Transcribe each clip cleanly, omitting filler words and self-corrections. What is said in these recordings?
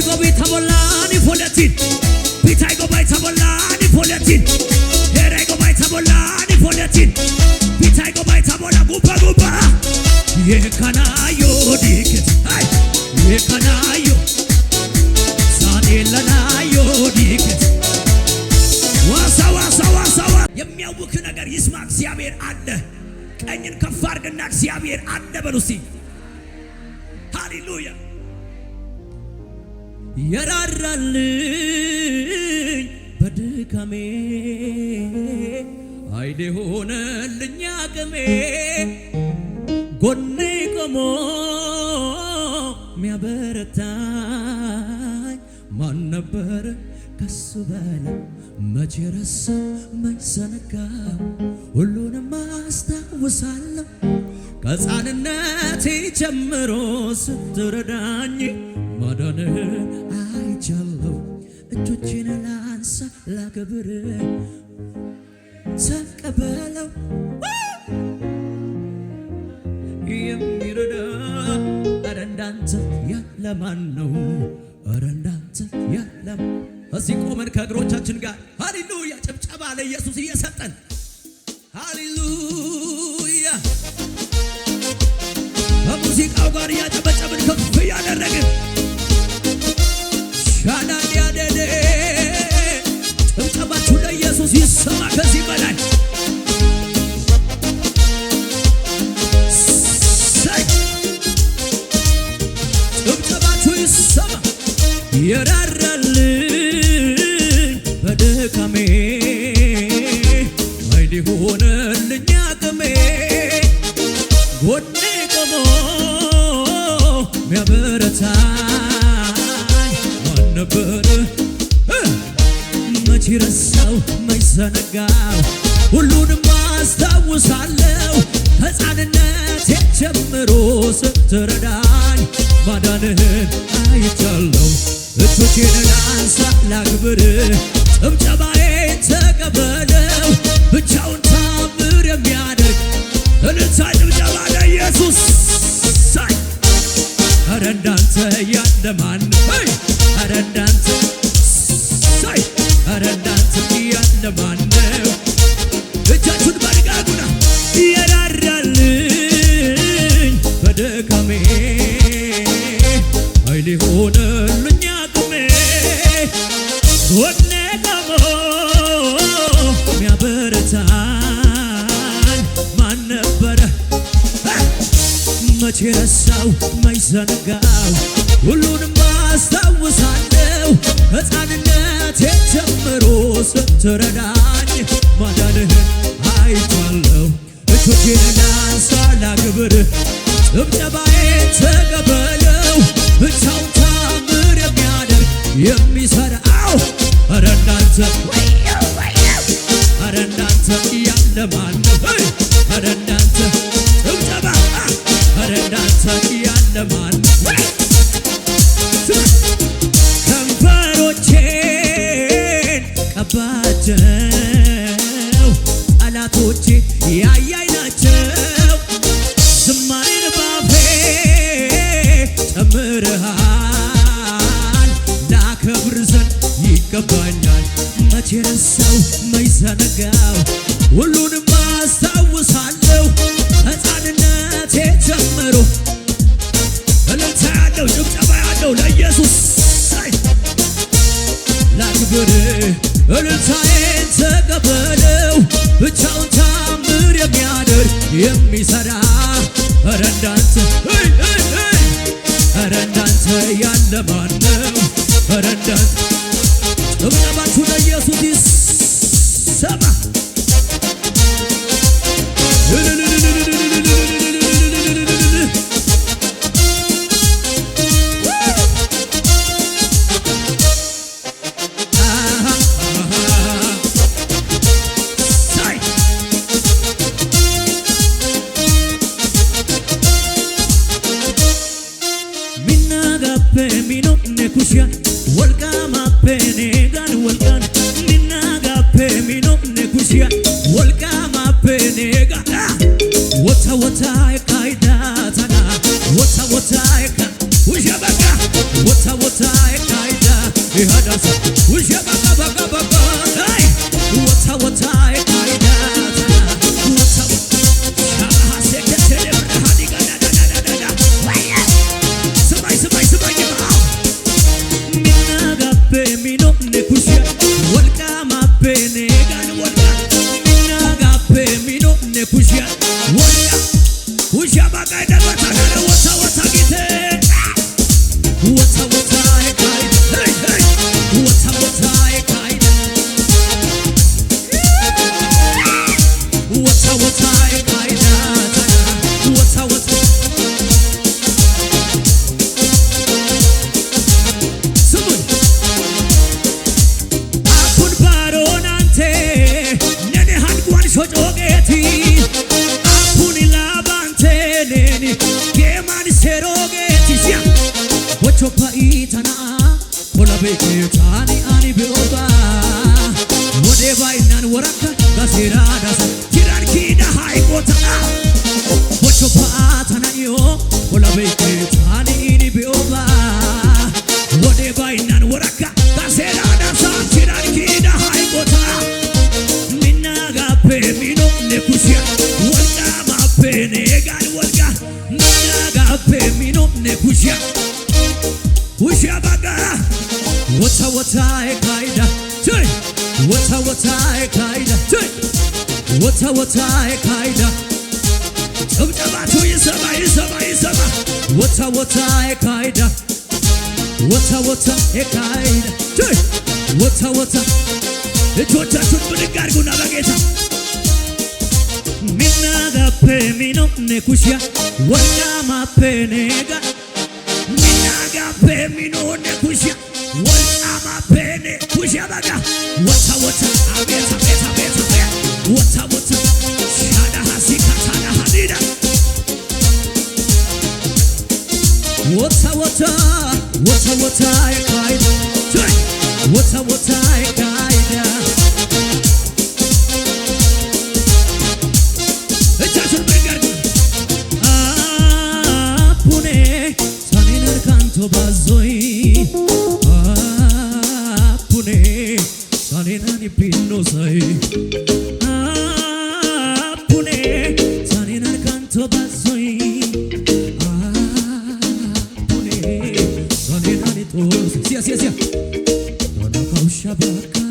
gobi tabolani poletin Pitai gobai tabolani poletin Here gobai tabolani poletin Pitai gobai tabola gupa gupa Ye kana yo diket Ye kana yo Sanela na yo diket Wasa wasa wasa የሚያውክ ነገር ይስማ እግዚአብሔር አለ ቀኝን ከፍ አድርግና እግዚአብሔር አለ በሉ እስቲ ሃሌሉያ የራራልኝ በድካሜ ኃይሌ ሆነልኝ አቅሜ ጎኔ ቆሞ ሚያበረታኝ ማን ነበር ከሱ በላይ መቼ ረሳው መች ዘነጋው ሁሉንም አስታውሳለሁ ከሕፃንነቴ ጀምሮ ስትረዳኝ ማዳንህን አይቻለሁ እጆቼን ላንሳ ላክብር ተቀበለው የሚረዳ ኧረ እንዳንተ ያለ ማን ነው ኧረ እንዳንተ ያለ እዚህ ቆመን ከእግሮቻችን ጋር ሃሌሉያ ጭብጨባ ለኢየሱስ እየሰጠን ሃሌሉያ ከሙዚቃው ጋር እያጨበጨብን ከፍ እያደረግን ሻዳን ያደደ ጭብጨባችሁ ለኢየሱስ ይሰማ ከዚህ በላይ ጭብጨባችሁ ይሰማ የራራልኝ በድካሜ ኃይሌ ሆነልኝ አቅሜ ጎኔ ቆሞ ሚያበረታኝ ማን ነበር መቼ ረሳው መች ዘነጋው ሁሉንም አስታውሳለሁ ከሕፃንነቴ ጀምሮ ስትረዳኝ ማዳንህን አይቻለሁ እጆቼን ላንሳ ላክብር ጭብጨባዬን ተቀበለው ብቻውን ታምር የሚያደርግ እልልታ ጭብጨባ ለኢየሱስ ኧረ እንዳንተ ያለ ማን ኧረ እንዳንተ ኧረ እንዳንተ ያለ ማን ነው እጃችሁን በርጋጉና የራራልኝ በድካሜ ኃይሌ ሆነልኝ አቅሜ ጎኔ ቆሞ ሚያበረታኝ ማን ነበረ መቼ ረሳው መች ዘነጋው ሁሉንም አስታውሳለሁ ከሕፃንነቴ ጀምሮ ስትረዳኝ ማዳንህን አይቻለሁ እጆቼን ላንሳ ላክብር ጭብጨባዬን ተቀበለው ብቻውን ታምር የሚያደርግ የሚሠራው ኧረ እንዳንተ ኧረ እንዳንተ ያለ ማን ነው ኧረ እንዳንተ ጭብጨባ ኧረ እንዳንተ ያለ ማን ከንፈሮቼን ቀባቸው ጠላቶቼ ያያይ ናቸው ዝማሬን ባፌ ጨምረሃል ላከብር ዘንድ ይገባኛል መቼ ረሳው መች ዘነጋው ሁሉንም አስታውሳለሁ ከሕፃንነቴ ጀምሮ እልልታ ያለው ጭብጨባ ያለው ለኢየሱስ ላክብር እልልታዬን ተቀበለው ብቻውን ታምር የሚያደርግ የሚሠራ ኧረ እንዳንተ ኧረ እንዳንተ ያለ ማን ነው ኧረ እንዳንተ ጭብጨባችሁ ለኢየሱስ ይሰማ Wota wata ekaida ihadasa usha baka baka baka hey wata ekaida wata shaha sekete hadi gada da samai ma minna gappe mino ne kushia walka mappe ne gan walka minna gappe mino ne kushia walka usha baka da wata gite wata ekaida hey wata ekaida wata ekaida wata Someone Apun baronante nene hanguan shojogeti Apun labante nene keman serogeti sia Wachopa itana kola beke tani ani beoba Whatever inan waraka gasira dasa tirar kida haikota Wachopa atana yo kola beke tani ani beoba Whatever inan waraka gasira dasa tirar kida haikota Minna gape mino ne kushia walga mape ne gal walga Minna gape mino ne kushia Usha baga wata ekaida joy wata ekaida joy wata ekaida tabtaba to yisama wata ekaida wata ekaida joy wata echochachu budigarguna bageta minna gape mino ne kushia wala mapenega Minaga mino ne kushia Wata pene kushia baga Wata abeta Wata shada hasika tada hadida Wata ekaida Wata ekaida Echachur begargu Apune Kanto bazoi Apune Saninani pinno sai Apune Saninani kanto bazoi Apune Saninani tos Sia Dona kausha baka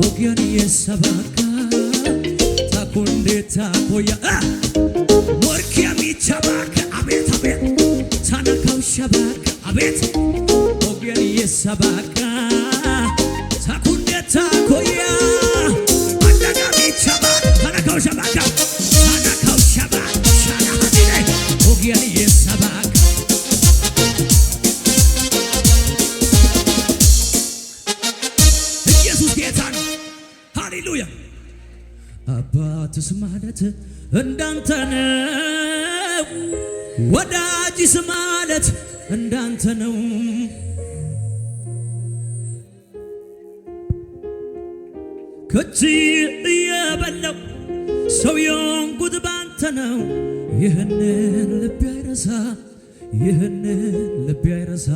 Ogiani esabaka Takunde takoya Morkia michabaka Abet Sana kaushabaka abet Ogiani yesabaka Takunde takoya Andaga michabaka Sana kaushabaka Sana kaushabaka Sana hadire Ogiani yesabaka ኢየሱስ ጌታ ነው ሃሌሉያ አባትስ ማለት እንዳንተ ነው ወዳጅስ ማለት እንዳንተ ነው ከጂ እየበላው ሰው የሆንኩት ባንተ ነው ይህንን ልቤ አይረሳ ይህንን ልቤ አይረሳ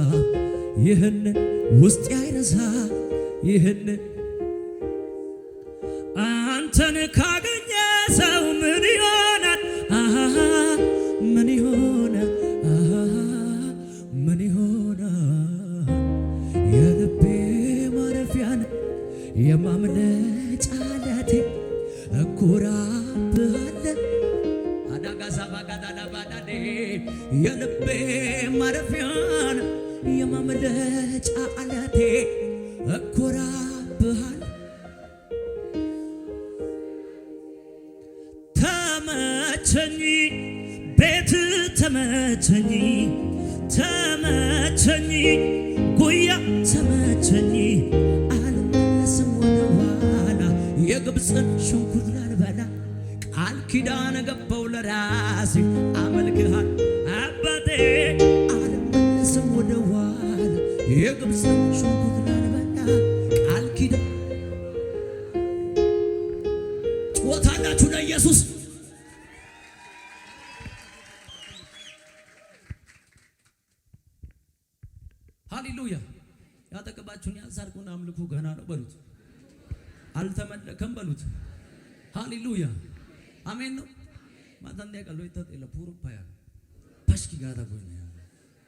ይህንን ውስጤ አይረሳ ይህንን አንተን ካገኘ ሰው ምን ይሆናል ምን ይሆናል ምን ይሆናል የልቤ ማረፊያ ነህ የማምለጫ ዓለቴ እኮራብሃለሁ አዳጋዛ ባጋዳዳ ባዳዴ የልቤ ማረፊያ ነህ የማምለጫ ዓለቴ እኮራብሃለሁ ተመቸኝ ቤት ተመቸኝ ተመቸኝ ጉያ ተመቸኝ አልመለስም ወደ ኋላ የግብፅን ሽንኩርት ላልበላ ቃል ኪዳን ገባው ለራሴ አመልክሃል አባቴ አልመለስም ወደ ኋላ የግብፅን ሽንኩርት ላልበላ ቃል ኪዳን ጮታላችሁ ለኢየሱስ ሃሌሉያ ያጠቀባችሁን ያንሳልኩና አምልኩ ገና ነው በሉት አልተመለከም በሉት ሃሌሉያ አሜን ነው ማታን ያቀሉ ይተጠለ ፑሩፓያ ፓሽኪ ጋራ ጎኛ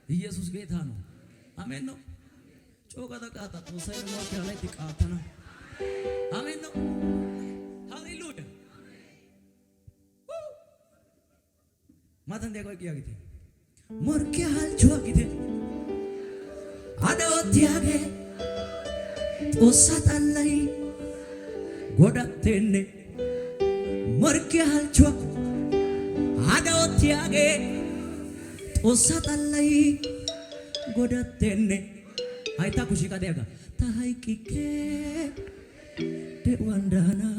ኢየሱስ ጌታ ነው አሜን ነው ጮጋ ተቃጣ ተሳይ ነው ላይ ተቃጣና አሜን ነው ሃሌሉያ ማታን ያቀሉ ያጊቴ ሞርኬ halchua gite adotiage tosatalai godatenne morke halchua adotiage tosatalai godatenne aita kushika dega tahaikike de wandana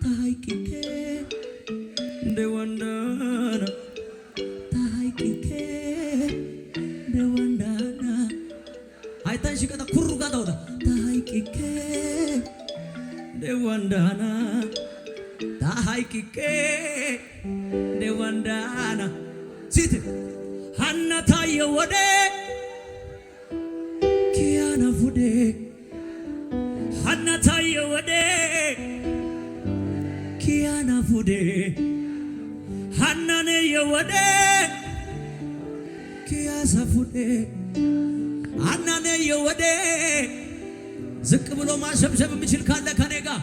tahaikike de wandana tahaikike de wandana aita shikata kurruga dauda tahaikike de wandana tahaikike de wandana sit hanna tayo wode kiana fude hanna tayo wode kiana fude hanna ne yode kiasa fude hanna ne yode ዝቅ ብሎ ማሸብሸብ የሚችል ካለ ከኔ ጋር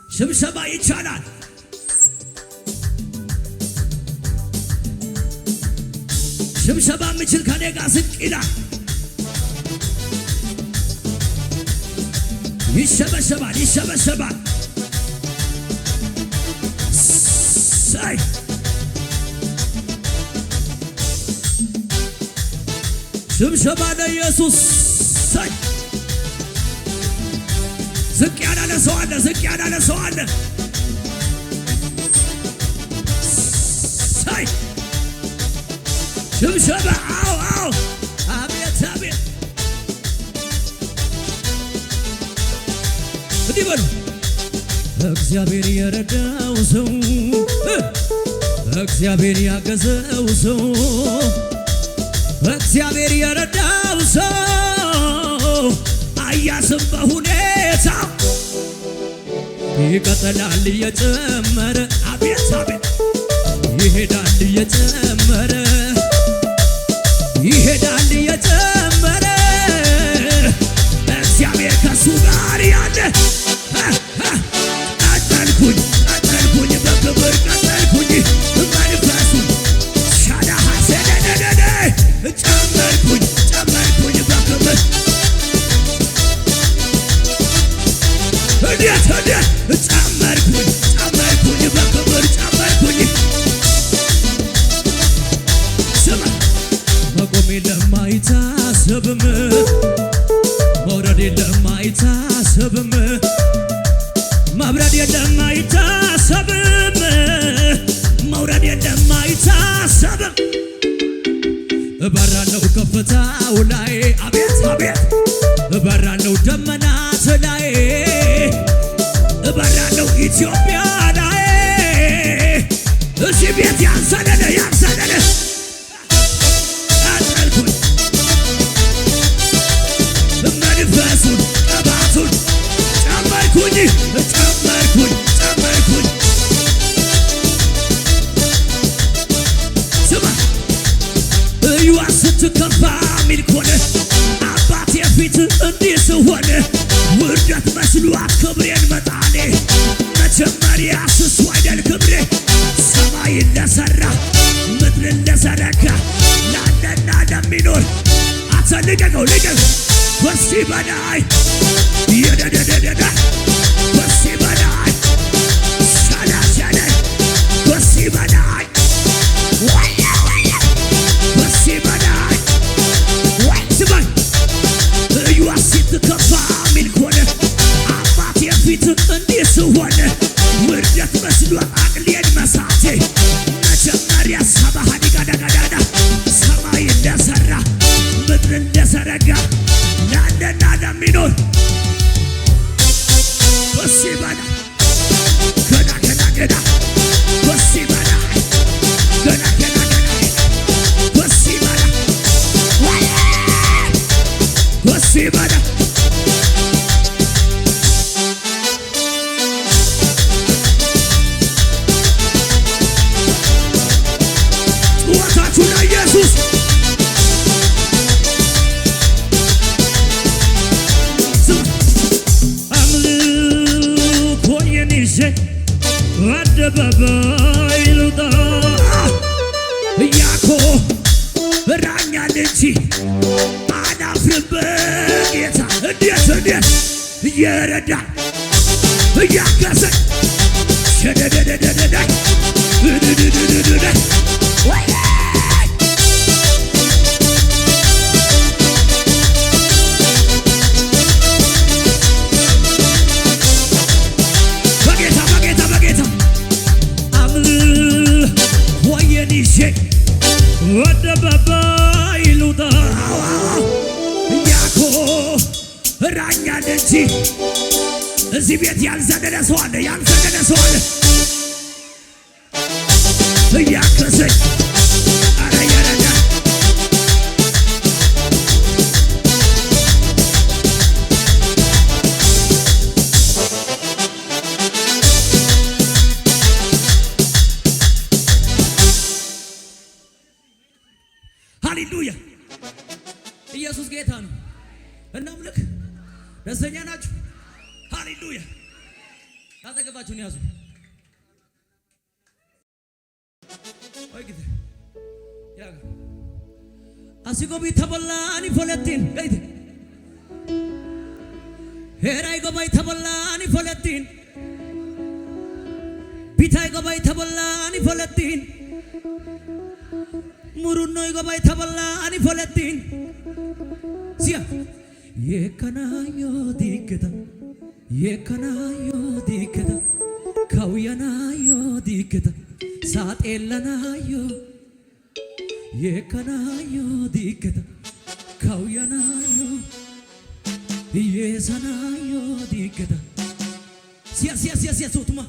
ሽብሸባ ይቻላል ሽብሸባ የሚችል ከኔ ጋር ዝቅ ይላል ይሸበሸባል ይሸበሸባል ሳይ ሽብሸባ ለኢየሱስ ሳይ ዝቅ ያለ ሰው አለ ዝቅ ያለ ሰው አለ ሳይ ሽብሸባ አው አው አቤት አቤት እንዲህ በሉ እግዚአብሔር የረዳው ሰው እግዚአብሔር ያገዘው ሰው እግዚአብሔር የረዳው ሰው አያስም በሁኔታ ይቀጥላል እየጨመረ አቤት አቤት ይሄዳል እየጨመረ ይሄዳል እየጨመረ እግዚአብሔር ከሱ ጋር ያለ ቀጠልኩኝ በክብር ቀጠልኩኝ መንፈሱን ሻዳሃ ሰደደደደ ጨመርኩኝ በክብር እንዴት ጨመርኩኝ በክብር ጨመርኩኝ ስማ መቆሜ ለማይታሰብም መውረድ ለማይታሰብም መብረድ ለማይታሰብም መውረድ ለማይታሰብም እበራለሁ ከፍታው ላይ አቤት አቤት እበራለሁ ደመናት ላይ እበራለሁ ኢትዮጵያ ላይ እዚህ ቤት ያንሰለለ አጠልኩኝ መንፈሱን ቅባቱን ጨመርኩኝ ስማ እዩዋ ስትከፋ ሚል ኮነ አባቴ ፊት እንዲህ ስሆን ውርደት መስሏት ክብሬን መጣኔ መጀመሪያ ስሱ አይደል ክብሬ ሰማይን ለሠራ ምድርን ለዘረጋ ላለና ለሚኖር አትልቀቀው ከዚህ በላይ የደደደደደ ከዚህ በላይ ሻላሻለ ከዚህ በላይ ከዚህ በላይ ስማኝ እዩዋ ስትከፋ ሚል ኮነ አባቴ ፊት እንዲህ ስሆን ውርደት መስሏት አቅሌን መሳቴ መጀመሪያ ሰባሃዲጋዳጋዳዳ ሰማይ እንደሠራ ምድር እንደዘረጋ ላለና ለሚኖር ከዚህ በላይ ገና ከዚህ በላይ ገና ከዚህ በላይ ሲበላ ጩኸታችሁ ለኢየሱስ አምልኮዬን ይዤ አደባባይ ልውጣ ያኮራኛል እንጂ አላፍርም በጌታ እንዴት እየረዳኝ እያገዘኝ ሸደደደደደዳይ እድድድድድዳይ በጌታ አምልኮዬን ይዤ አደባባይ ልውጣ ያኮራኛል እንጂ እዚህ ቤት ያልዘለለ ሰው አለ እያገዘኝ አረ እየረዳ ሃሌሉያ ኢየሱስ ጌታ ነው። እናምልክ። ደስተኛ ናችሁ? ሃሌሉያ ያጠገባችሁን ያዙ። አሲጎቢ ተበላኒ ፎለቲን ገይት ሄራይ ጎባይ ተበላኒ ፎለቲን ቢታይ ጎባይ ተበላኒ ፎለቲን ሙሩኖይ ጎባይ ተበላኒ ፎለቲን ሲያ የከናዮ ዲከታ ካውያናዮ ዲከታ ሳጤለናዮ የከናዮ ዲከታ ካውያናዮ የሰናዮ ዲከታ ሲያ ሶቱማ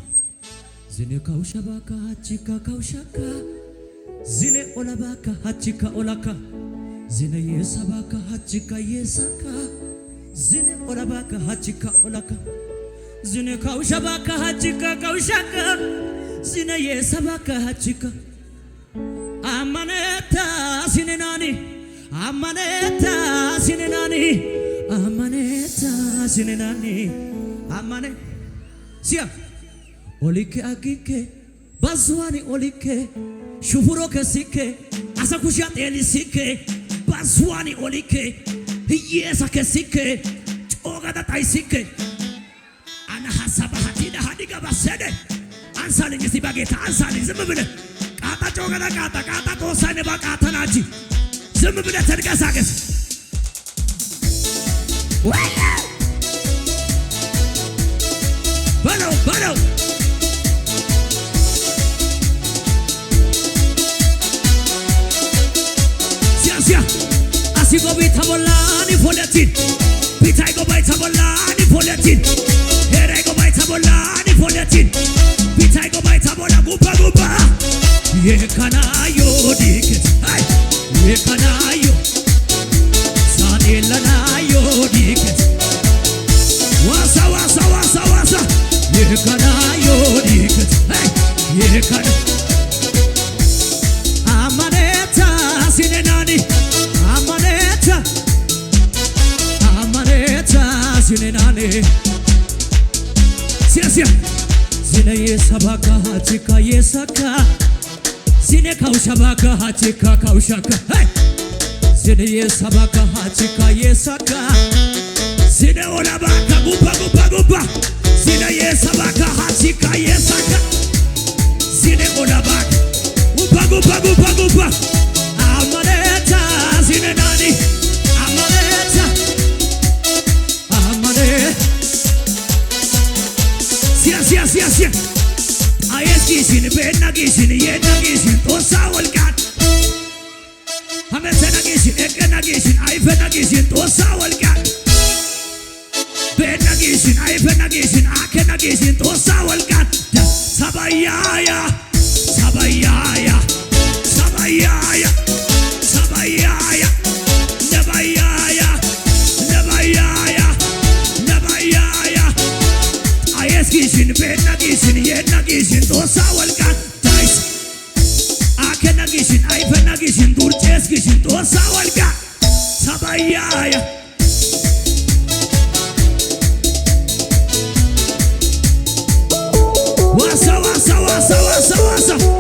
ዝኔ ካውሻባካ ሀቺካ ካውሻካ ዝኔ ኦላባካ ሀቺካ ኦላካ ዝኔ የሰባካ ሀቺካ የሳካ ዝኔ ኦላባካ ሀቺካ ኦላካ ዝኔ ካውሻባካ ሀቺካ ካውሻካ ዝኔ የሰባካ ሀቺካ አማኔታ ሲኔናኒ አማኔታ ሲኔናኒ አማኔ ሲያ ኦሊኬ አጊኬ ባዝዋኒ ኦሊኬ ሹፉሮ ከሲኬ አሳኩሻ ጤሊሲኬ ባዝዋኒ ኦሊኬ ህየሳ ከሲኬ ጮጋዳ ጣይሲኬ አና ሐሳባ ሀቲዳ ሀዲጋ ባሰደ አንሳልኝ እስቲ በጌታ አንሳልኝ ዝም ብለህ ቃጣ ጮጋዳ ቃጣ ቆሳኔ ባቃተናጂ ዝም ብለህ ተንቀሳቀስ በለው ሲያ አሲጎቢ ተቦላኒ ፎለቲን ቢታይ ጎባይ ተቦላኒ ፎለቲን ሄራይ ጎባይ ተቦላኒ ፎለቲን ቢታይ ጎባይ ተቦላ ጉባ የከናዮ ዲክት የከናዮ ሳኔለናዮ ዲክት ዋሳ የከናዮ ዲክት የከና አማኔታ ሲኔናኒ አማኔታ ሲኔናኒ ሲያ ዝኔ የሰባካ ሀቺካ የሳካ ዝኔ ካውሻባካ ሀቺካ ካውሻካ ዝኔ የሰባካ ሀቺካ የሳካ ዝኔ ኦላባካ ጉባ ዝኔ የሰባካ ሀቺካ የሳካ ዝኔ ኦላባካ ጉባ አማኔታ ሲኔናኒ አማኔታ ሲያ አየስኪሽን ቤናጊሽን የናጊሽን ጦሳ ወልቃት ሀመተናጊሽን ኤቀናጊሽን አይፈናጊሽን ጦሳ ወልቃት ቤናጊሽን አይፈናጊሽን አከናጊሽን ጦሳ ወልቃት ሰባያያ ነባያያ benagishin yenagishin tosa walka tais akenagishin aifenagishin durchesgishin tosa walka sabayaya wasa